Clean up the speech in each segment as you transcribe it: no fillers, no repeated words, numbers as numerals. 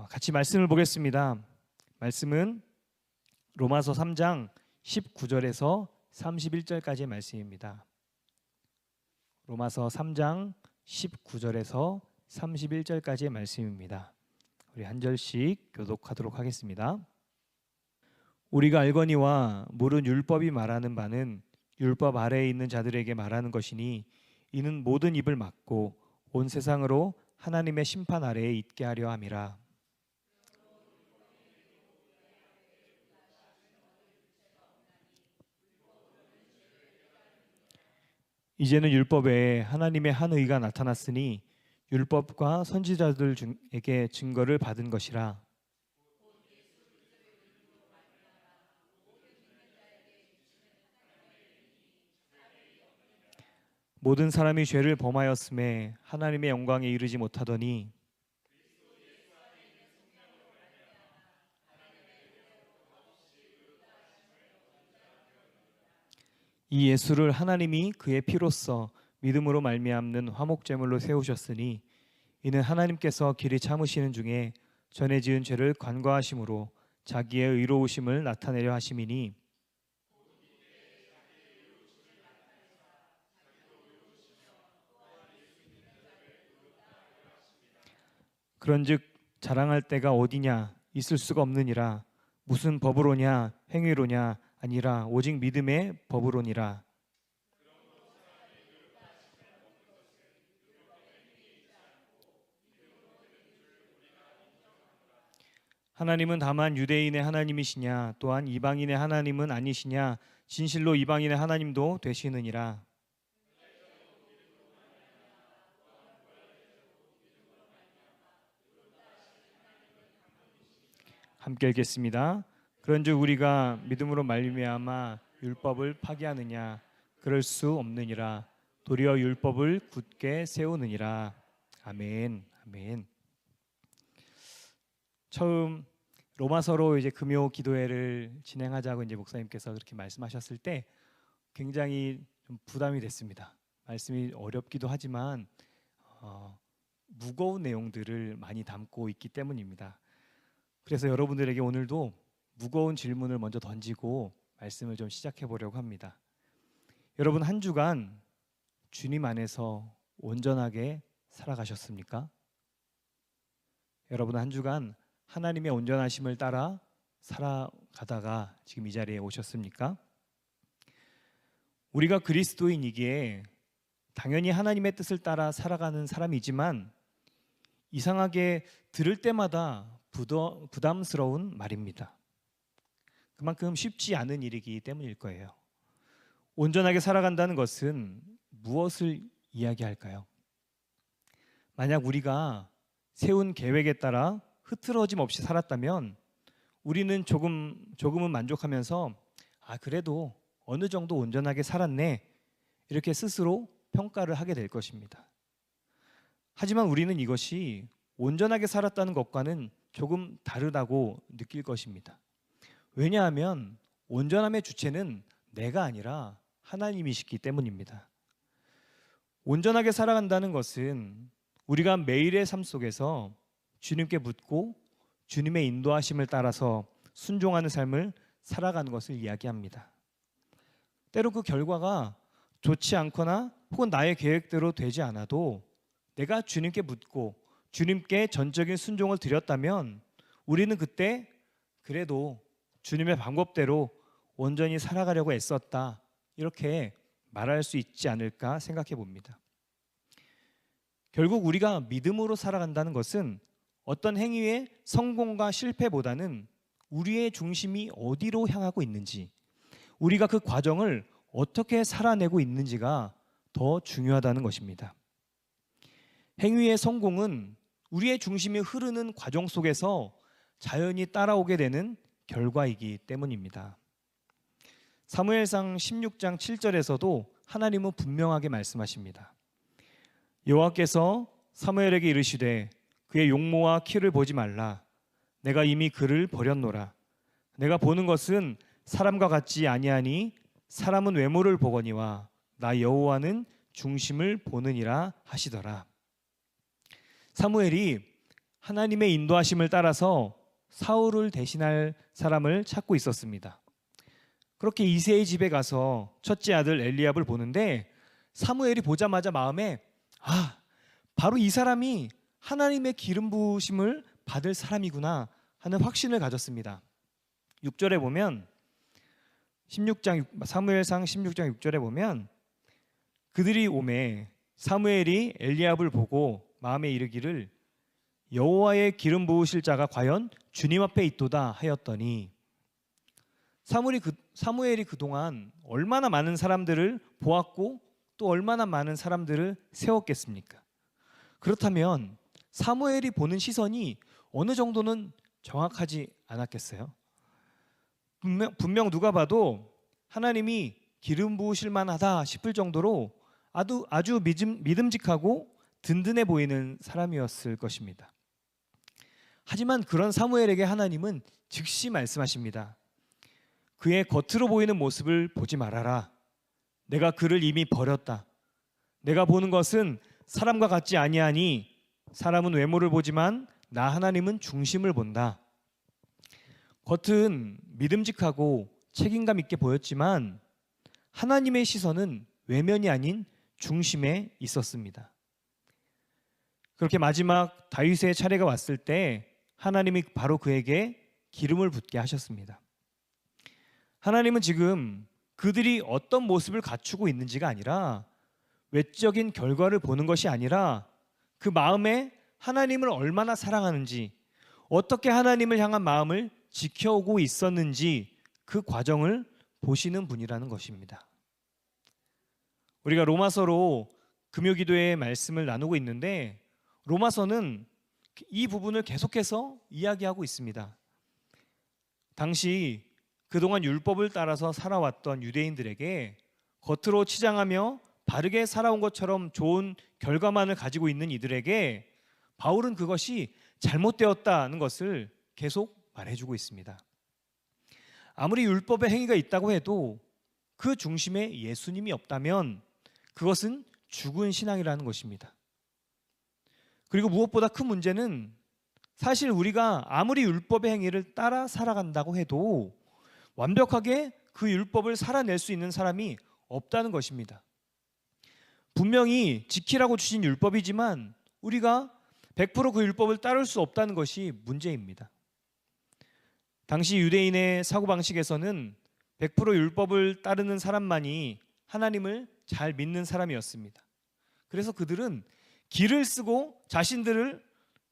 같이 말씀을 보겠습니다. 말씀은 로마서 3장 19절에서 31절까지의 말씀입니다. 로마서 3장 19절에서 31절까지의 말씀입니다. 우리 한 절씩 교독하도록 하겠습니다. 우리가 알거니와 모든 율법이 말하는 바는 율법 아래에 있는 자들에게 말하는 것이니 이는 모든 입을 막고 온 세상으로 하나님의 심판 아래에 있게 하려 함이라. 이제는 율법에 하나님의 한 의가 나타났으니 율법과 선지자들에게 증거를 받은 것이라. 모든 사람이 죄를 범하였음에 하나님의 영광에 이르지 못하더니 이 예수를 하나님이 그의 피로써 믿음으로 말미암는 화목제물로 세우셨으니 이는 하나님께서 길이 참으시는 중에 전에 지은 죄를 관과하심으로 자기의 의로우심을 나타내려 하심이니 그런즉 자랑할 때가 어디냐 있을 수가 없느니라. 무슨 법으로냐 행위로냐 아니라 오직 믿음의 법으로니라. 하나님은 다만 유대인의 하나님이시냐 또한 이방인의 하나님은 아니시냐 진실로 이방인의 하나님도 되시느니라. 함께 읽겠습니다. 그런즉 우리가 믿음으로 말미암아 율법을 파기하느냐 그럴 수 없느니라. 도리어 율법을 굳게 세우느니라. 아멘. 아멘. 처음 로마서로 이제 금요 기도회를 진행하자고 이제 목사님께서 그렇게 말씀하셨을 때 굉장히 좀 부담이 됐습니다. 말씀이 어렵기도 하지만 무거운 내용들을 많이 담고 있기 때문입니다. 그래서 여러분들에게 오늘도 무거운 질문을 먼저 던지고 말씀을 좀 시작해 보려고 합니다. 여러분 한 주간 주님 안에서 온전하게 살아가셨습니까? 여러분 한 주간 하나님의 온전하심을 따라 살아가다가 지금 이 자리에 오셨습니까? 우리가 그리스도인이기에 당연히 하나님의 뜻을 따라 살아가는 사람이지만 이상하게 들을 때마다 부담스러운 말입니다. 그만큼 쉽지 않은 일이기 때문일 거예요. 온전하게 살아간다는 것은 무엇을 이야기할까요? 만약 우리가 세운 계획에 따라 흐트러짐 없이 살았다면 우리는 조금은 만족하면서 그래도 어느 정도 온전하게 살았네 이렇게 스스로 평가를 하게 될 것입니다. 하지만 우리는 이것이 온전하게 살았다는 것과는 조금 다르다고 느낄 것입니다. 왜냐하면 온전함의 주체는 내가 아니라 하나님이시기 때문입니다. 온전하게 살아간다는 것은 우리가 매일의 삶 속에서 주님께 묻고 주님의 인도하심을 따라서 순종하는 삶을 살아가는 것을 이야기합니다. 때로 그 결과가 좋지 않거나 혹은 나의 계획대로 되지 않아도 내가 주님께 묻고 주님께 전적인 순종을 드렸다면 우리는 그때 그래도 주님의 방법대로 온전히 살아가려고 애썼다 이렇게 말할 수 있지 않을까 생각해 봅니다. 결국 우리가 믿음으로 살아간다는 것은 어떤 행위의 성공과 실패보다는 우리의 중심이 어디로 향하고 있는지, 우리가 그 과정을 어떻게 살아내고 있는지가 더 중요하다는 것입니다. 행위의 성공은 우리의 중심이 흐르는 과정 속에서 자연히 따라오게 되는 결과이기 때문입니다. 사무엘상 16장 7절에서도 하나님은 분명하게 말씀하십니다. 여호와께서 사무엘에게 이르시되 그의 용모와 키를 보지 말라. 내가 이미 그를 버렸노라. 내가 보는 것은 사람과 같지 아니하니 사람은 외모를 보거니와 나 여호와는 중심을 보느니라 하시더라. 사무엘이 하나님의 인도하심을 따라서 사울을 대신할 사람을 찾고 있었습니다. 그렇게 이새의 집에 가서 첫째 아들 엘리압을 보는데 사무엘이 보자마자 마음에 바로 이 사람이 하나님의 기름 부으심을 받을 사람이구나 하는 확신을 가졌습니다. 6절에 보면 사무엘상 16장 6절에 보면 그들이 오매 사무엘이 엘리압을 보고 마음에 이르기를 여호와의 기름 부으실 자가 과연 주님 앞에 있도다 하였더니 사무엘이 그동안 얼마나 많은 사람들을 보았고 또 얼마나 많은 사람들을 세웠겠습니까? 그렇다면 사무엘이 보는 시선이 어느 정도는 정확하지 않았겠어요? 분명 누가 봐도 하나님이 기름 부으실 만하다 싶을 정도로 아주 믿음직하고 든든해 보이는 사람이었을 것입니다. 하지만 그런 사무엘에게 하나님은 즉시 말씀하십니다. 그의 겉으로 보이는 모습을 보지 말아라. 내가 그를 이미 버렸다. 내가 보는 것은 사람과 같지 아니하니 사람은 외모를 보지만 나 하나님은 중심을 본다. 겉은 믿음직하고 책임감 있게 보였지만 하나님의 시선은 외면이 아닌 중심에 있었습니다. 그렇게 마지막 다윗의 차례가 왔을 때 하나님이 바로 그에게 기름을 붓게 하셨습니다. 하나님은 지금 그들이 어떤 모습을 갖추고 있는지가 아니라 외적인 결과를 보는 것이 아니라 그 마음에 하나님을 얼마나 사랑하는지, 어떻게 하나님을 향한 마음을 지켜오고 있었는지 그 과정을 보시는 분이라는 것입니다. 우리가 로마서로 금요기도의 말씀을 나누고 있는데 로마서는 이 부분을 계속해서 이야기하고 있습니다. 당시 그동안 율법을 따라서 살아왔던 유대인들에게 겉으로 치장하며 바르게 살아온 것처럼 좋은 결과만을 가지고 있는 이들에게 바울은 그것이 잘못되었다는 것을 계속 말해주고 있습니다. 아무리 율법의 행위가 있다고 해도 그 중심에 예수님이 없다면 그것은 죽은 신앙이라는 것입니다. 그리고 무엇보다 큰 문제는 사실 우리가 아무리 율법의 행위를 따라 살아간다고 해도 완벽하게 그 율법을 살아낼 수 있는 사람이 없다는 것입니다. 분명히 지키라고 주신 율법이지만 우리가 100% 그 율법을 따를 수 없다는 것이 문제입니다. 당시 유대인의 사고방식에서는 100% 율법을 따르는 사람만이 하나님을 잘 믿는 사람이었습니다. 그래서 그들은 기를 쓰고 자신들은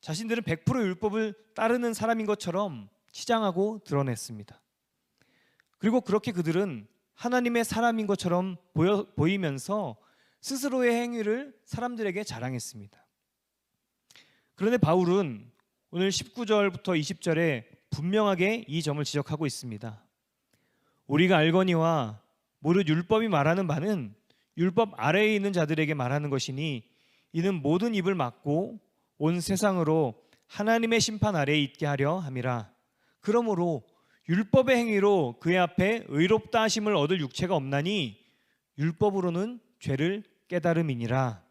100% 율법을 따르는 사람인 것처럼 치장하고 드러냈습니다. 그리고 그렇게 그들은 하나님의 사람인 것처럼 보이면서 스스로의 행위를 사람들에게 자랑했습니다. 그런데 바울은 오늘 19절부터 20절에 분명하게 이 점을 지적하고 있습니다. 우리가 알거니와 무릇 율법이 말하는 바는 율법 아래에 있는 자들에게 말하는 것이니 이는 모든 입을 막고 온 세상으로 하나님의 심판 아래에 있게 하려 함이라. 그러므로 율법의 행위로 그의 앞에 의롭다 하심을 얻을 육체가 없나니 율법으로는 죄를 깨달음이니라.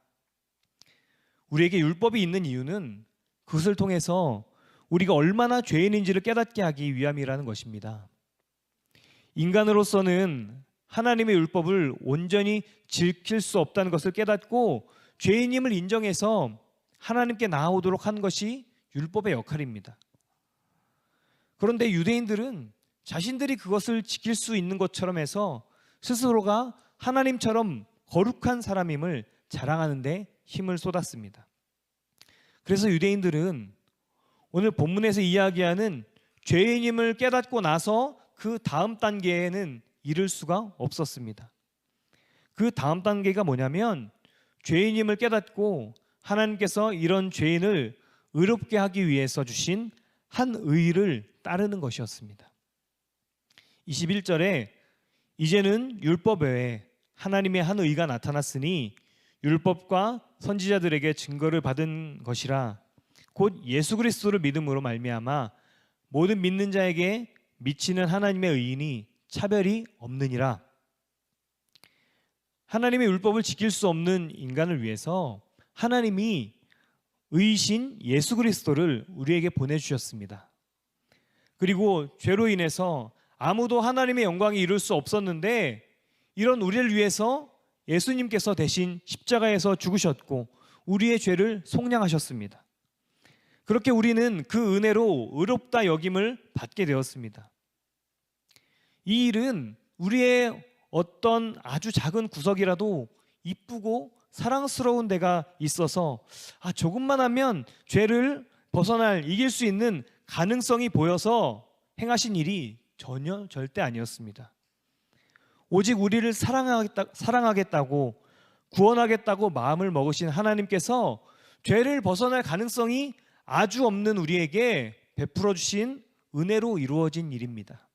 우리에게 율법이 있는 이유는 그것을 통해서 우리가 얼마나 죄인인지를 깨닫게 하기 위함이라는 것입니다. 인간으로서는 하나님의 율법을 온전히 지킬 수 없다는 것을 깨닫고 죄인임을 인정해서 하나님께 나아오도록 한 것이 율법의 역할입니다. 그런데 유대인들은 자신들이 그것을 지킬 수 있는 것처럼 해서 스스로가 하나님처럼 거룩한 사람임을 자랑하는 데 힘을 쏟았습니다. 그래서 유대인들은 오늘 본문에서 이야기하는 죄인임을 깨닫고 나서 그 다음 단계에는 이를 수가 없었습니다. 그 다음 단계가 뭐냐면 죄인임을 깨닫고 하나님께서 이런 죄인을 의롭게 하기 위해서 주신 한 의를 따르는 것이었습니다. 21절에 이제는 율법 외에 하나님의 한 의가 나타났으니 율법과 선지자들에게 증거를 받은 것이라 곧 예수 그리스도를 믿음으로 말미암아 모든 믿는 자에게 미치는 하나님의 의인이 차별이 없느니라. 하나님의 율법을 지킬 수 없는 인간을 위해서 하나님이 의신 예수 그리스도를 우리에게 보내주셨습니다. 그리고 죄로 인해서 아무도 하나님의 영광에 이룰 수 없었는데 이런 우리를 위해서 예수님께서 대신 십자가에서 죽으셨고 우리의 죄를 속량하셨습니다. 그렇게 우리는 그 은혜로 의롭다 여김을 받게 되었습니다. 이 일은 우리의 어떤 아주 작은 구석이라도 이쁘고 사랑스러운 데가 있어서 조금만 하면 죄를 이길 수 있는 가능성이 보여서 행하신 일이 전혀 절대 아니었습니다. 오직 우리를 사랑하겠다고 구원하겠다고 마음을 먹으신 하나님께서 죄를 벗어날 가능성이 아주 없는 우리에게 베풀어 주신 은혜로 이루어진 일입니다.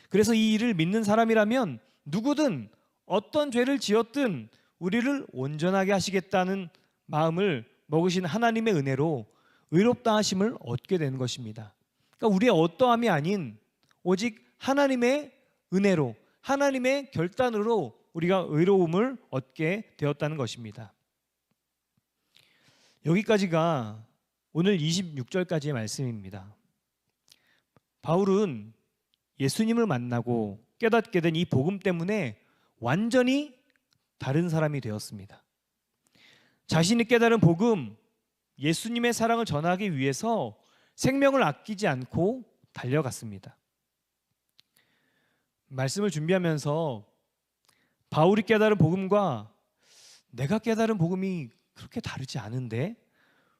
그래서 이 일을 믿는 사람이라면 누구든 어떤 죄를 지었든 우리를 온전하게 하시겠다는 마음을 먹으신 하나님의 은혜로 의롭다 하심을 얻게 되는 것입니다. 그러니까 우리의 어떠함이 아닌 오직 하나님의 은혜로 하나님의 결단으로 우리가 의로움을 얻게 되었다는 것입니다. 여기까지가 오늘 26절까지의 말씀입니다. 바울은 예수님을 만나고 깨닫게 된 이 복음 때문에 완전히 다른 사람이 되었습니다. 자신이 깨달은 복음, 예수님의 사랑을 전하기 위해서 생명을 아끼지 않고 달려갔습니다. 말씀을 준비하면서 바울이 깨달은 복음과 내가 깨달은 복음이 그렇게 다르지 않은데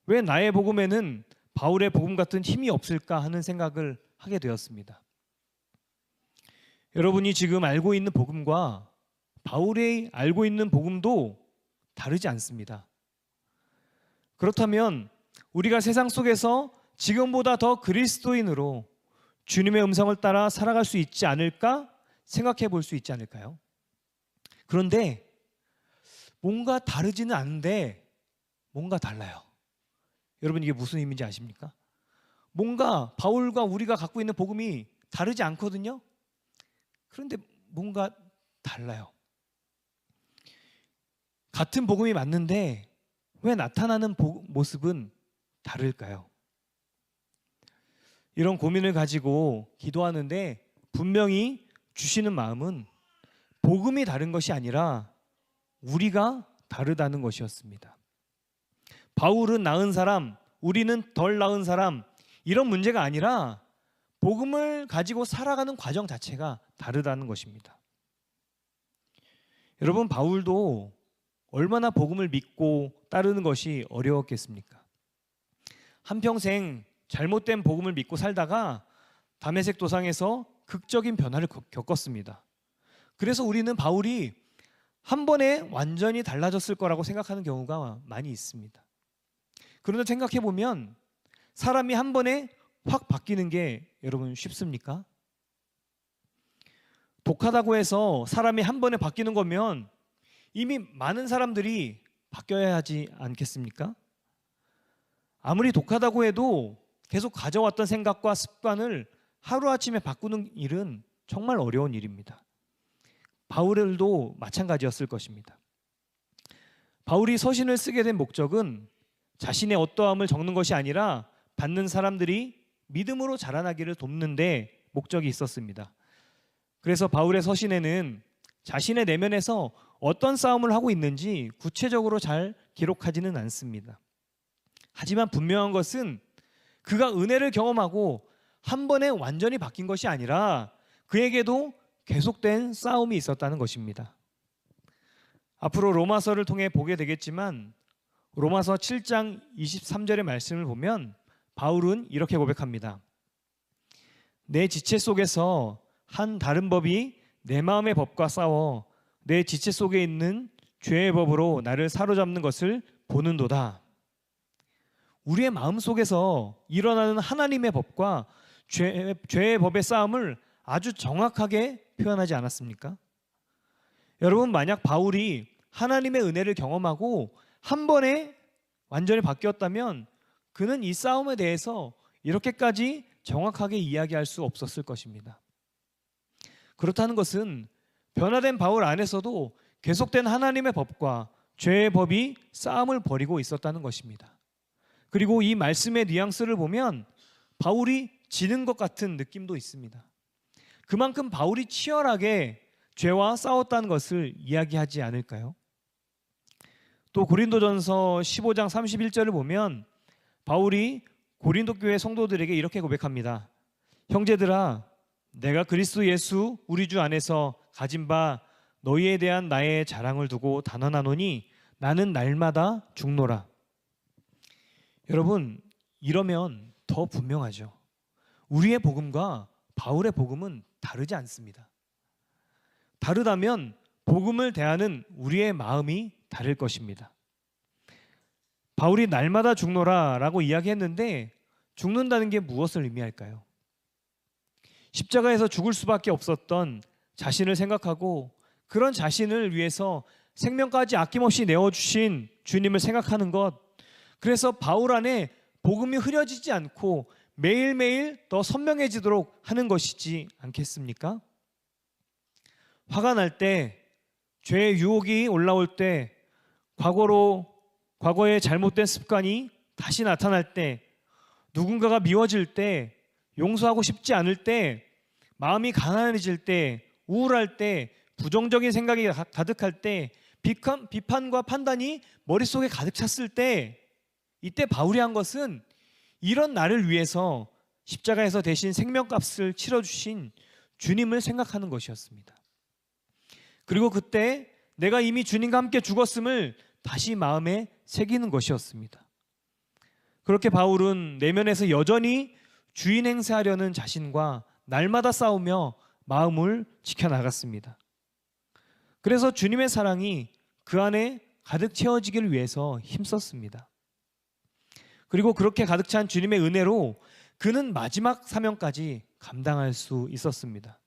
왜 나의 복음에는 바울의 복음 같은 힘이 없을까 하는 생각을 하게 되었습니다. 여러분이 지금 알고 있는 복음과 바울이 알고 있는 복음도 다르지 않습니다. 그렇다면 우리가 세상 속에서 지금보다 더 그리스도인으로 주님의 음성을 따라 살아갈 수 있지 않을까 생각해 볼 수 있지 않을까요? 그런데 뭔가 다르지는 않은데 뭔가 달라요. 여러분 이게 무슨 의미인지 아십니까? 뭔가 바울과 우리가 갖고 있는 복음이 다르지 않거든요. 그런데 뭔가 달라요. 같은 복음이 맞는데 왜 나타나는 모습은 다를까요? 이런 고민을 가지고 기도하는데 분명히 주시는 마음은 복음이 다른 것이 아니라 우리가 다르다는 것이었습니다. 바울은 나은 사람, 우리는 덜 나은 사람 이런 문제가 아니라 복음을 가지고 살아가는 과정 자체가 다르다는 것입니다. 여러분 바울도 얼마나 복음을 믿고 따르는 것이 어려웠겠습니까? 한평생 잘못된 복음을 믿고 살다가 다메섹 도상에서 극적인 변화를 겪었습니다. 그래서 우리는 바울이 한 번에 완전히 달라졌을 거라고 생각하는 경우가 많이 있습니다. 그런데 생각해 보면 사람이 한 번에 확 바뀌는 게 여러분 쉽습니까? 독하다고 해서 사람이 한 번에 바뀌는 거면 이미 많은 사람들이 바뀌어야 하지 않겠습니까? 아무리 독하다고 해도 계속 가져왔던 생각과 습관을 하루아침에 바꾸는 일은 정말 어려운 일입니다. 바울도 마찬가지였을 것입니다. 바울이 서신을 쓰게 된 목적은 자신의 어떠함을 적는 것이 아니라 받는 사람들이 믿음으로 자라나기를 돕는 데 목적이 있었습니다. 그래서 바울의 서신에는 자신의 내면에서 어떤 싸움을 하고 있는지 구체적으로 잘 기록하지는 않습니다. 하지만 분명한 것은 그가 은혜를 경험하고 한 번에 완전히 바뀐 것이 아니라 그에게도 계속된 싸움이 있었다는 것입니다. 앞으로 로마서를 통해 보게 되겠지만 로마서 7장 23절의 말씀을 보면 바울은 이렇게 고백합니다. 내 지체 속에서 한 다른 법이 내 마음의 법과 싸워 내 지체 속에 있는 죄의 법으로 나를 사로잡는 것을 보는도다. 우리의 마음 속에서 일어나는 하나님의 법과 죄의 법의 싸움을 아주 정확하게 표현하지 않았습니까? 여러분 만약 바울이 하나님의 은혜를 경험하고 한 번에 완전히 바뀌었다면 그는 이 싸움에 대해서 이렇게까지 정확하게 이야기할 수 없었을 것입니다. 그렇다는 것은 변화된 바울 안에서도 계속된 하나님의 법과 죄의 법이 싸움을 벌이고 있었다는 것입니다. 그리고 이 말씀의 뉘앙스를 보면 바울이 지는 것 같은 느낌도 있습니다. 그만큼 바울이 치열하게 죄와 싸웠다는 것을 이야기하지 않을까요? 또 고린도전서 15장 31절을 보면 바울이 고린도 교회 성도들에게 이렇게 고백합니다. 형제들아, 내가 그리스도 예수 우리 주 안에서 가진 바 너희에 대한 나의 자랑을 두고 단언하노니 나는 날마다 죽노라. 여러분, 이러면 더 분명하죠. 우리의 복음과 바울의 복음은 다르지 않습니다. 다르다면 복음을 대하는 우리의 마음이 다를 것입니다. 바울이 날마다 죽노라 라고 이야기했는데 죽는다는 게 무엇을 의미할까요? 십자가에서 죽을 수밖에 없었던 자신을 생각하고 그런 자신을 위해서 생명까지 아낌없이 내어주신 주님을 생각하는 것, 그래서 바울 안에 복음이 흐려지지 않고 매일매일 더 선명해지도록 하는 것이지 않겠습니까? 화가 날 때, 죄의 유혹이 올라올 때, 과거의 잘못된 습관이 다시 나타날 때, 누군가가 미워질 때, 용서하고 싶지 않을 때, 마음이 가난해질 때, 우울할 때, 부정적인 생각이 가득할 때, 비판과 판단이 머릿속에 가득 찼을 때, 이때 바울이 한 것은 이런 나를 위해서 십자가에서 대신 생명값을 치러주신 주님을 생각하는 것이었습니다. 그리고 그때 내가 이미 주님과 함께 죽었음을 다시 마음에 새기는 것이었습니다. 그렇게 바울은 내면에서 여전히 주인 행세하려는 자신과 날마다 싸우며 마음을 지켜나갔습니다. 그래서 주님의 사랑이 그 안에 가득 채워지기를 위해서 힘썼습니다. 그리고 그렇게 가득 찬 주님의 은혜로 그는 마지막 사명까지 감당할 수 있었습니다.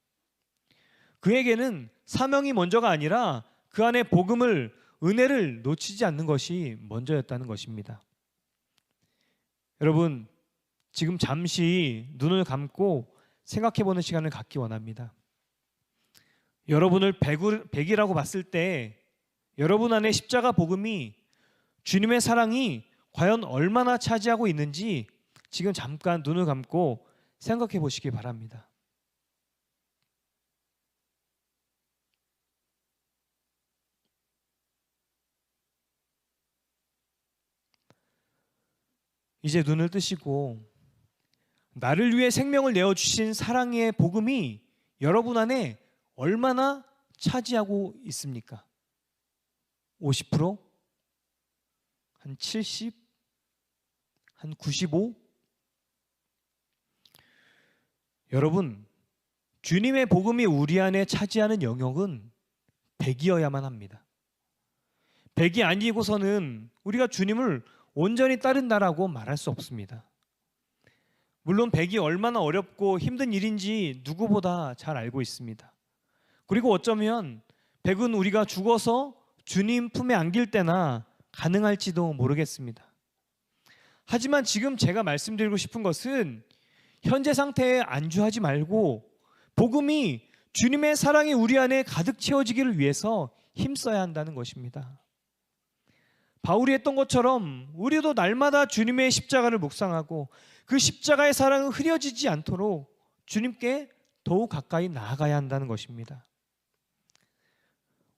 그에게는 사명이 먼저가 아니라 그 안에 복음을, 은혜를 놓치지 않는 것이 먼저였다는 것입니다. 여러분, 지금 잠시 눈을 감고 생각해보는 시간을 갖기 원합니다. 여러분을 100이라고 봤을 때 여러분 안에 십자가 복음이, 주님의 사랑이 과연 얼마나 차지하고 있는지 지금 잠깐 눈을 감고 생각해 보시기 바랍니다. 이제 눈을 뜨시고 나를 위해 생명을 내어주신 사랑의 복음이 여러분 안에 얼마나 차지하고 있습니까? 50%? 한 70? 한 95? 여러분, 주님의 복음이 우리 안에 차지하는 영역은 100이어야만 합니다. 100이 아니고서는 우리가 주님을 온전히 따른다라고 말할 수 없습니다. 물론 100이 얼마나 어렵고 힘든 일인지 누구보다 잘 알고 있습니다. 그리고 어쩌면 100은 우리가 죽어서 주님 품에 안길 때나 가능할지도 모르겠습니다. 하지만 지금 제가 말씀드리고 싶은 것은 현재 상태에 안주하지 말고 복음이, 주님의 사랑이 우리 안에 가득 채워지기를 위해서 힘써야 한다는 것입니다. 바울이 했던 것처럼 우리도 날마다 주님의 십자가를 묵상하고 그 십자가의 사랑은 흐려지지 않도록 주님께 더욱 가까이 나아가야 한다는 것입니다.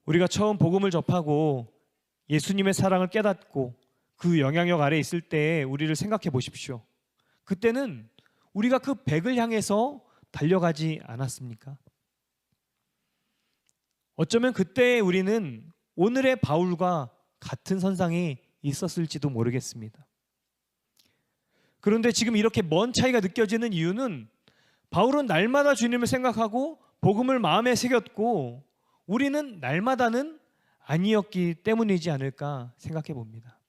우리가 처음 복음을 접하고 예수님의 사랑을 깨닫고 그 영향력 아래 있을 때 우리를 생각해 보십시오. 그때는 우리가 그 100을 향해서 달려가지 않았습니까? 어쩌면 그때 우리는 오늘의 바울과 같은 선상에 있었을지도 모르겠습니다. 그런데 지금 이렇게 먼 차이가 느껴지는 이유는 바울은 날마다 주님을 생각하고 복음을 마음에 새겼고 우리는 날마다는 아니었기 때문이지 않을까 생각해 봅니다.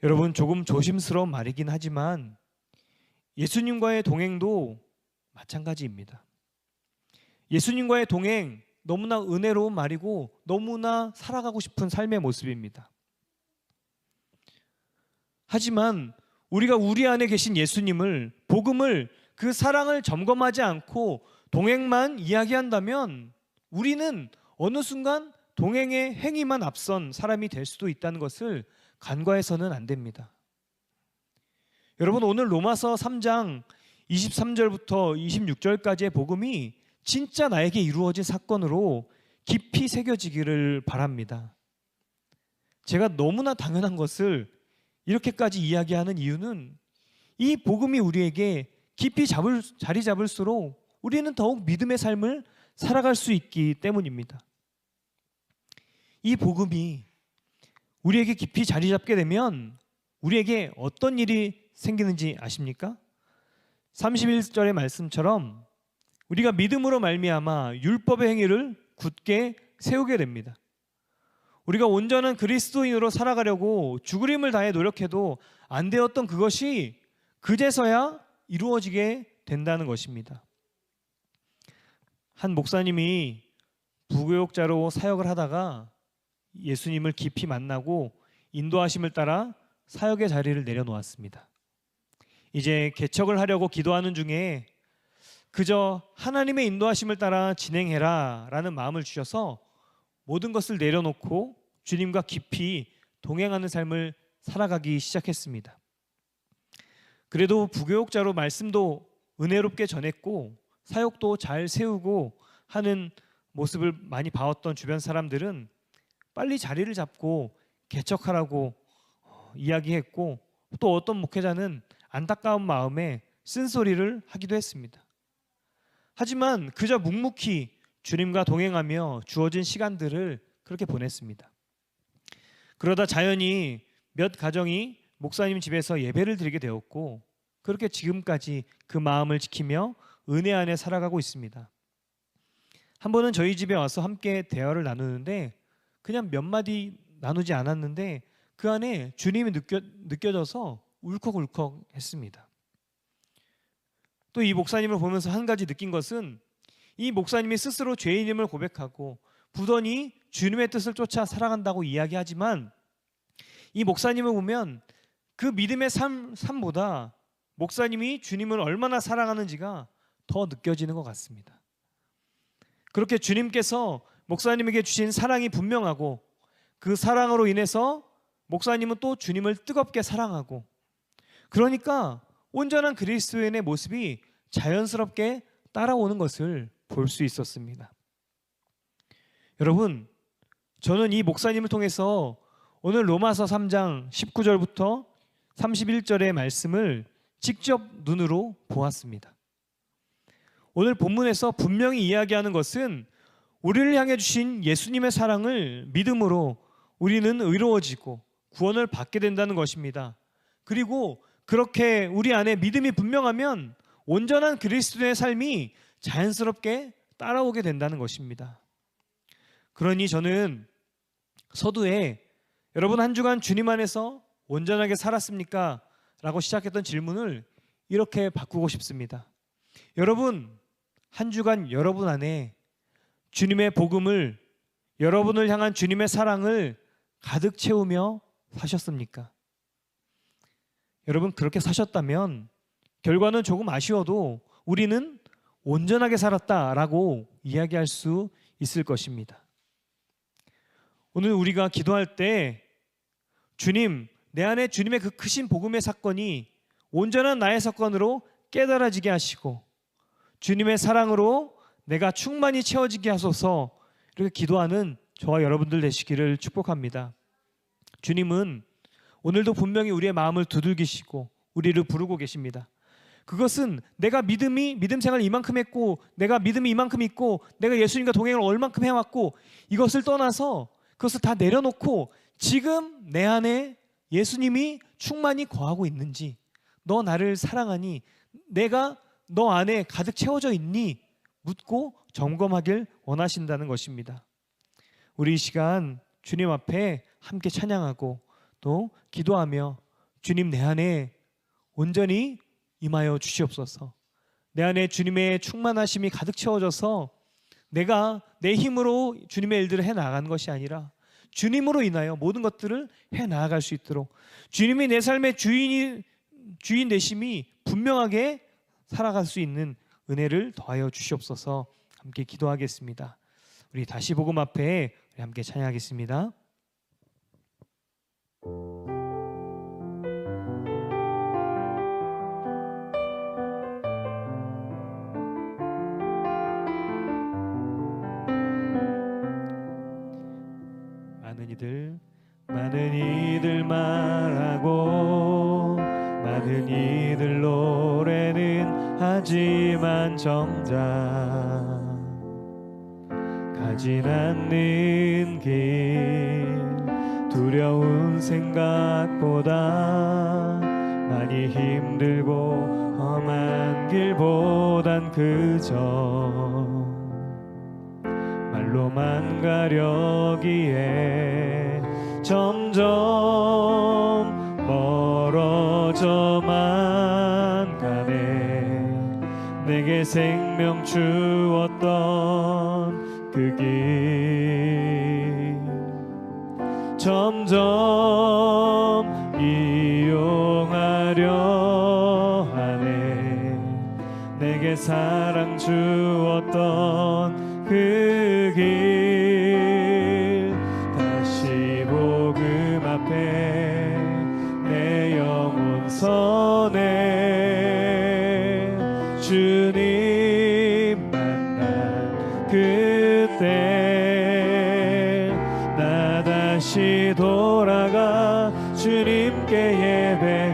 여러분, 조금 조심스러운 말이긴 하지만 예수님과의 동행도 마찬가지입니다. 예수님과의 동행, 너무나 은혜로운 말이고 너무나 살아가고 싶은 삶의 모습입니다. 하지만 우리가 우리 안에 계신 예수님을, 복음을, 그 사랑을 점검하지 않고 동행만 이야기한다면 우리는 어느 순간 동행의 행위만 앞선 사람이 될 수도 있다는 것을 간과해서는 안 됩니다. 여러분, 오늘 로마서 3장 23절부터 26절까지의 복음이 진짜 나에게 이루어진 사건으로 깊이 새겨지기를 바랍니다. 제가 너무나 당연한 것을 이렇게까지 이야기하는 이유는 이 복음이 우리에게 깊이 자리 잡을수록 우리는 더욱 믿음의 삶을 살아갈 수 있기 때문입니다. 이 복음이 우리에게 깊이 자리 잡게 되면 우리에게 어떤 일이 생기는지 아십니까? 31절의 말씀처럼 우리가 믿음으로 말미암아 율법의 행위를 굳게 세우게 됩니다. 우리가 온전한 그리스도인으로 살아가려고 죽으림을 다해 노력해도 안 되었던 그것이 그제서야 이루어지게 된다는 것입니다. 한 목사님이 부교육자로 사역을 하다가 예수님을 깊이 만나고 인도하심을 따라 사역의 자리를 내려놓았습니다. 이제 개척을 하려고 기도하는 중에 그저 하나님의 인도하심을 따라 진행해라 라는 마음을 주셔서 모든 것을 내려놓고 주님과 깊이 동행하는 삶을 살아가기 시작했습니다. 그래도 부교육자로 말씀도 은혜롭게 전했고 사역도 잘 세우고 하는 모습을 많이 봐왔던 주변 사람들은 빨리 자리를 잡고 개척하라고 이야기했고, 또 어떤 목회자는 안타까운 마음에 쓴소리를 하기도 했습니다. 하지만 그저 묵묵히 주님과 동행하며 주어진 시간들을 그렇게 보냈습니다. 그러다 자연히 몇 가정이 목사님 집에서 예배를 드리게 되었고, 그렇게 지금까지 그 마음을 지키며 은혜 안에 살아가고 있습니다. 한 번은 저희 집에 와서 함께 대화를 나누는데 그냥 몇 마디 나누지 않았는데 그 안에 주님이 느껴져서 울컥울컥 했습니다. 또 이 목사님을 보면서 한 가지 느낀 것은 이 목사님이 스스로 죄인임을 고백하고 부단히 주님의 뜻을 쫓아 살아간다고 이야기하지만 이 목사님을 보면 그 믿음의 삶보다 목사님이 주님을 얼마나 사랑하는지가 더 느껴지는 것 같습니다. 그렇게 주님께서 목사님에게 주신 사랑이 분명하고 그 사랑으로 인해서 목사님은 또 주님을 뜨겁게 사랑하고, 그러니까 온전한 그리스도인의 모습이 자연스럽게 따라오는 것을 볼 수 있었습니다. 여러분, 저는 이 목사님을 통해서 오늘 로마서 3장 19절부터 31절의 말씀을 직접 눈으로 보았습니다. 오늘 본문에서 분명히 이야기하는 것은 우리를 향해 주신 예수님의 사랑을 믿음으로 우리는 의로워지고 구원을 받게 된다는 것입니다. 그리고 그렇게 우리 안에 믿음이 분명하면 온전한 그리스도의 삶이 자연스럽게 따라오게 된다는 것입니다. 그러니 저는 서두에 여러분 한 주간 주님 안에서 온전하게 살았습니까? 라고 시작했던 질문을 이렇게 바꾸고 싶습니다. 여러분 한 주간 여러분 안에 주님의 복음을, 여러분을 향한 주님의 사랑을 가득 채우며 사셨습니까? 여러분 그렇게 사셨다면 결과는 조금 아쉬워도 우리는 온전하게 살았다라고 이야기할 수 있을 것입니다. 오늘 우리가 기도할 때 주님, 내 안에 주님의 그 크신 복음의 사건이 온전한 나의 사건으로 깨달아지게 하시고 주님의 사랑으로 내가 충만히 채워지게 하소서, 이렇게 기도하는 저와 여러분들 되시기를 축복합니다. 주님은 오늘도 분명히 우리의 마음을 두들기시고 우리를 부르고 계십니다. 그것은 내가 믿음 생활 이만큼 했고, 내가 믿음이 이만큼 있고, 내가 예수님과 동행을 얼만큼 해왔고, 이것을 떠나서 그것을 다 내려놓고 지금 내 안에 예수님이 충만히 거하고 있는지, 너 나를 사랑하니, 내가 너 안에 가득 채워져 있니? 묻고 점검하길 원하신다는 것입니다. 우리 이 시간 주님 앞에 함께 찬양하고 또 기도하며 주님 내 안에 온전히 임하여 주시옵소서. 내 안에 주님의 충만하심이 가득 채워져서 내가 내 힘으로 주님의 일들을 해나가는 것이 아니라 주님으로 인하여 모든 것들을 해나갈 수 있도록 주님이 내 삶의 주인 되심이 분명하게 살아갈 수 있는 은혜를 더하여 주시옵소서. 함께 기도하겠습니다. 우리 다시 복음 앞에 함께 찬양하겠습니다. 많은 이들 말하고 많은 이들 노래는 하지만 정작 가진 않는 길 두려운 생각보다 많이 힘들고 험한 길보단 그저 말로만 가려기에 점점 멀어져만 가네. 내게 생명 주었던 그 길 점점 이용하려 하네. 내게 사랑 주었던 그 길 다시 복음 앞에 내 영혼 서네. 주님 만난 그때 나 다시 돌아가 주님께 예배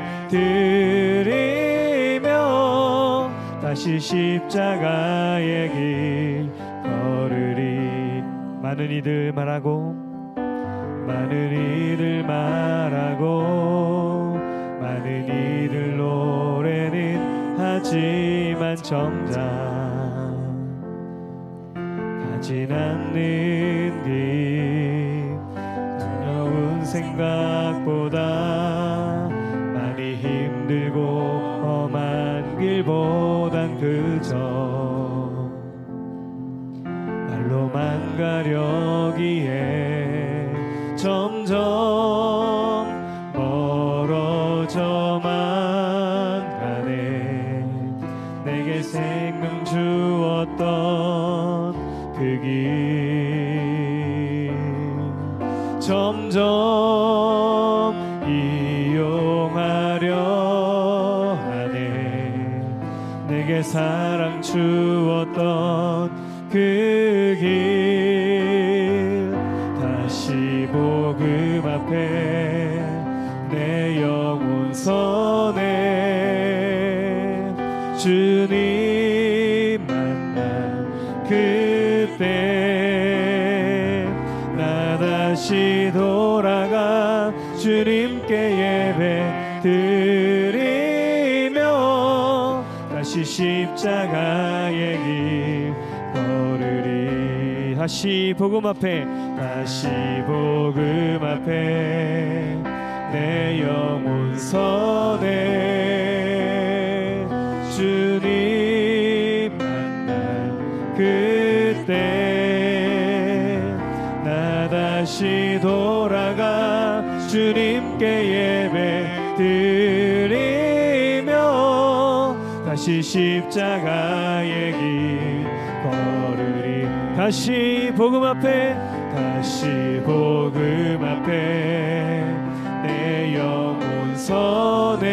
드리며 다시 십자가의 길 걸으리. 많은 이들 말하고 많은 이들 말하고 많은 이들 노래는 하지만 정작 가진 않는 길 두려운 생각보다 많이 힘들고 험한 길보단 그저 말로만 가려기에 점점 멀어져만 가네. 내게 생명 주었던 그 길 점점 이용하려 하네. 내게 사랑 주었던 그 길 다시 복음 앞에 내 영혼 서네. 주님 만난 그때 나 다시 돌아가 주님께 예배 드리며 다시 십자가의 길 걸으리. 다시 복음 앞에 다시 복음 앞에 내 영혼 서네. 주님 만난 그때 나 다시 돌아가 주님께 예배 드리며 다시 십자가의 길 걸으리. 다시 복음 앞에 다시 복음 앞에 내 영혼 서네.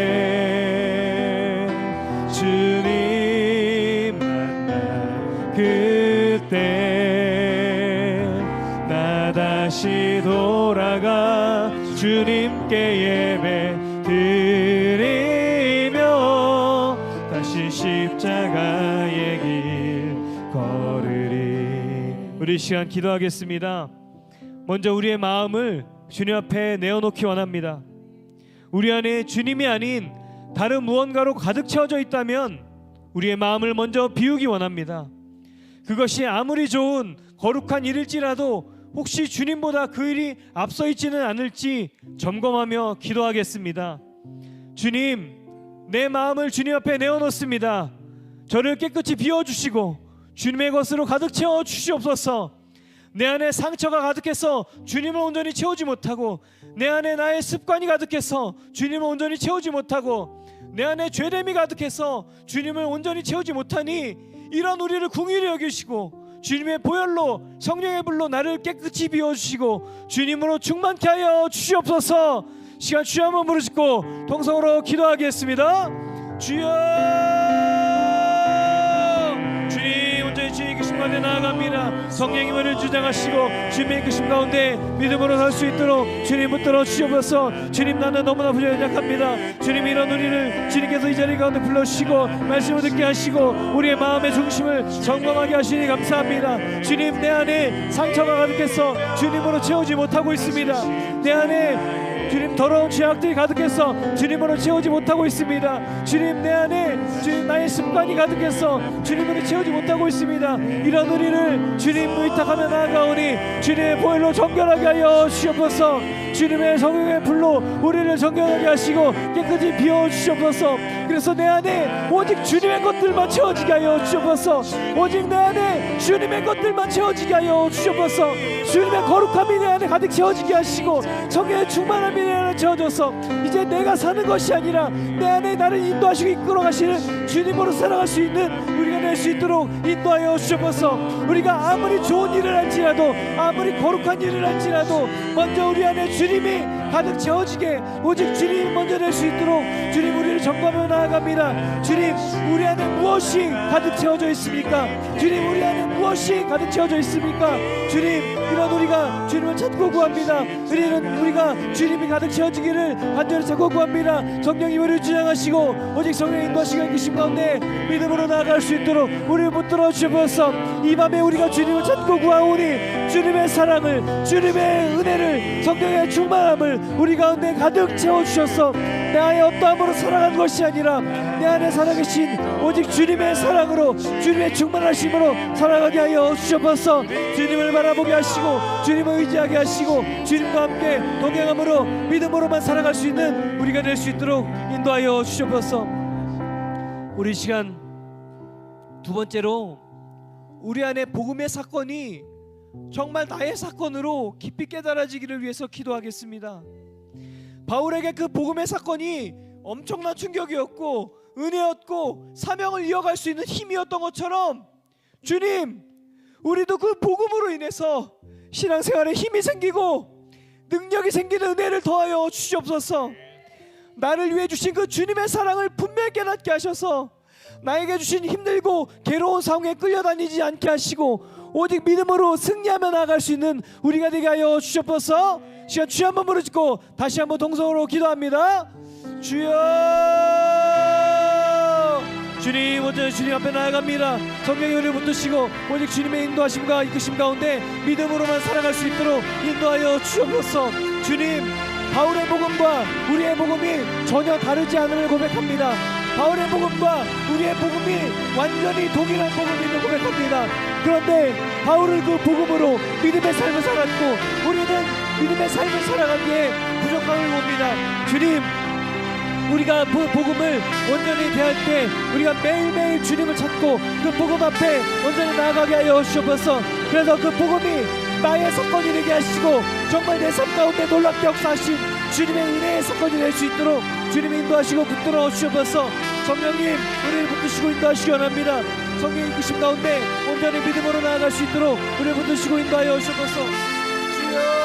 주님 만난 그때 나 다시 돌아가 주님께 예배 드리며 다시 십자가의 길 걸으리. 우리 이 시간 기도하겠습니다. 먼저 우리의 마음을 주님 앞에 내어놓기 원합니다. 우리 안에 주님이 아닌 다른 무언가로 가득 채워져 있다면 우리의 마음을 먼저 비우기 원합니다. 그것이 아무리 좋은 거룩한 일일지라도 혹시 주님보다 그 일이 앞서 있지는 않을지 점검하며 기도하겠습니다. 주님, 내 마음을 주님 앞에 내어놓습니다. 저를 깨끗이 비워주시고 주님의 것으로 가득 채워 주시옵소서. 내 안에 상처가 가득해서 주님을 온전히 채우지 못하고, 내 안에 나의 습관이 가득해서 주님을 온전히 채우지 못하고, 내 안에 죄됨이 가득해서 주님을 온전히 채우지 못하니 이런 우리를 긍휼히 여기시고 주님의 보혈로 성령의 불로 나를 깨끗이 비워주시고 주님으로 충만케 하여 주시옵소서. 시간 주여 한번 부르시고 통성으로 기도하겠습니다. 주여, 주님 온전히 주의 계신 가운데 나아갑니다. 성령님 우리를 주장하시고 주님의 이끄심 가운데 믿음으로 살 수 있도록 주님 붙들어 주시옵소서. 주님, 나는 너무나 부족합니다. 주님, 이런 우리를 주님께서 이 자리 가운데 불러주시고 말씀을 듣게 하시고 우리의 마음의 중심을 점검하게 하시니 감사합니다. 주님, 내 안에 상처가 가득해서 주님으로 채우지 못하고 있습니다. 내 안에 주님 더러운 죄악들이 가득해서 주님으로 채우지 못하고 있습니다. 주님, 내 안에 주님 나의 습관이 가득해서 주님으로 채우지 못하고 있습니다. 이런 우리를 주님 의탁하며 나아가오니 주님의 보혈로 정결하게 하여 주시옵소서. 주님의 성령의 불로 우리를 정결하게 하시고 깨끗이 비워주시옵소서. 그래서 내 안에 오직 주님의 것들만 채워지게 하여 주시옵소서. 오직 내 안에 주님의 것들만 채워지게 하여 주시옵소서. 주님의 거룩함이 내 안에 가득 채워지게 하시고 성령의 충만함이 내 안에 채워져서 이제 내가 사는 것이 아니라 내 안에 나를 인도하시고 이끌어 가시는 주님으로 살아갈 수 있는 우리가 될 수 있도록 인도하여 주시옵소서. 우리가 아무리 좋은 일을 할지라도 아무리 거룩한 일을 할지라도 먼저 우리 안에 주님이 가득 채워지게 오직 주님이 먼저 될 수 있도록 주님 우리를 점검하며 나아갑니다. 주님, 우리 안에 무엇이 가득 채워져 있습니까? 주님, 우리 안에 무엇이 가득 채워져 있습니까? 주님, 이런 우리가 주님을 찾고 구합니다. 우리가 주님이 가득 채워지기를 간절히 찾고 구합니다. 성령이 우리를 주장하시고 오직 성령의 인도하시고 이끄심 가운데 믿음으로 나아갈 수 있도록 우리를 붙들어 주셔서 이 밤에 우리가 주님을 찾고 구하오니 주님의 사랑을, 주님의 은혜를, 성령의 충만함을 우리 가운데 가득 채워주셔서 나의 어떠함으로 살아가는 것이 아니라 내 안에 살아계신 오직 주님의 사랑으로, 주님의 충만하심으로 살아가게 하여 주셔서 주님을 바라보게 하시고 주님을 의지하게 하시고 주님과 함께 동행함으로 믿음으로만 살아갈 수 있는 우리가 될 수 있도록 인도하여 주셔서 우리 시간 두 번째로 우리 안에 복음의 사건이 정말 나의 사건으로 깊이 깨달아지기를 위해서 기도하겠습니다. 바울에게 그 복음의 사건이 엄청난 충격이었고 은혜였고 사명을 이어갈 수 있는 힘이었던 것처럼 주님, 우리도 그 복음으로 인해서 신앙생활에 힘이 생기고 능력이 생기는 은혜를 더하여 주시옵소서. 나를 위해 주신 그 주님의 사랑을 분명히 깨닫게 하셔서 나에게 주신 힘들고 괴로운 상황에 끌려다니지 않게 하시고 오직 믿음으로 승리하며 나아갈 수 있는 우리가 되게 하여 주시옵소서. 시간 주여 한번 부르짖고 다시 한번 동성으로 기도합니다. 주여, 주님, 먼저 주님 앞에 나아갑니다. 성령이 우리를 붙드시고 오직 주님의 인도하심과 이끄심 가운데 믿음으로만 살아갈 수 있도록 인도하여 주옵소서. 주님, 바울의 복음과 우리의 복음이 전혀 다르지 않음을 고백합니다. 바울의 복음과 우리의 복음이 완전히 동일한 복음임을 고백합니다. 그런데 바울은 그 복음으로 믿음의 삶을 살았고 우리는 믿음의 삶을 살아가기에 부족함을 봅니다. 주님, 우리가 그 복음을 온전히 대할 때 우리가 매일매일 주님을 찾고 그 복음 앞에 온전히 나아가게 하여 주옵소서. 그래서 그 복음이 나의 사건이 되게 하시고 정말 내 삶 가운데 놀랍게 역사하신 주님의 은혜의 사건이 될 수 있도록 주님이 인도하시고 붙들어 주옵소서. 성령님, 우리를 붙드시고 인도하시기 원합니다. 성령의 이끄심 가운데 온전히 믿음으로 나아갈 수 있도록 우리를 붙드시고 인도하여 주옵소서. 주여,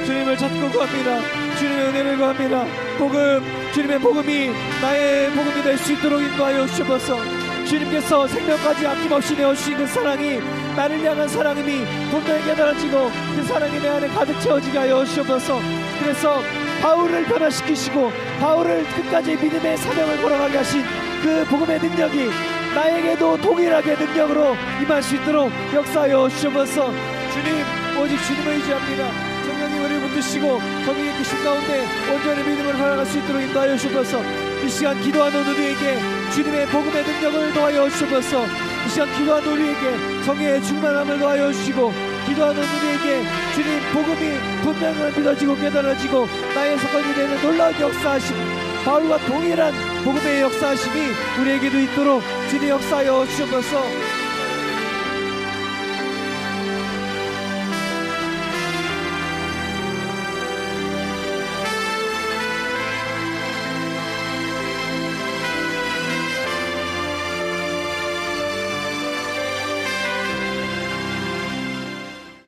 주님을 찾고 구합니다. 주님의 은혜를 구합니다. 복음, 주님의 복음이 나의 복음이 될 수 있도록 인도하여 주셔서 주님께서 생명까지 아낌없이 내어주신 그 사랑이 나를 향한 사랑임이 분명히 깨달아지고 그 사랑이 내 안에 가득 채워지게 하여 주셔서 그래서 바울을 변화시키시고 바울을 끝까지 믿음의 사명을 걸어가게 하신 그 복음의 능력이 나에게도 동일하게 능력으로 임할 수 있도록 역사하여 주셔서 주님, 오직 주님을 의지합니다. 성령님 우리를 붙드시고 성령의 이끄심 가운데 온전히 믿음으로 살아갈 수 있도록 인도하여 주셔서 이 시간 기도하는 우리에게 주님의 복음의 능력을 더하여 주셔서 이 시간 기도하는 우리에게 성령의 충만함을 더하여 주시고 기도하는 우리에게 주님 복음이 분명히 믿어지고 깨달아지고 나의 사건이 되는 놀라운 역사하심, 바울과 동일한 복음의 역사하심이 우리에게도 있도록 주님 역사하여 주셔서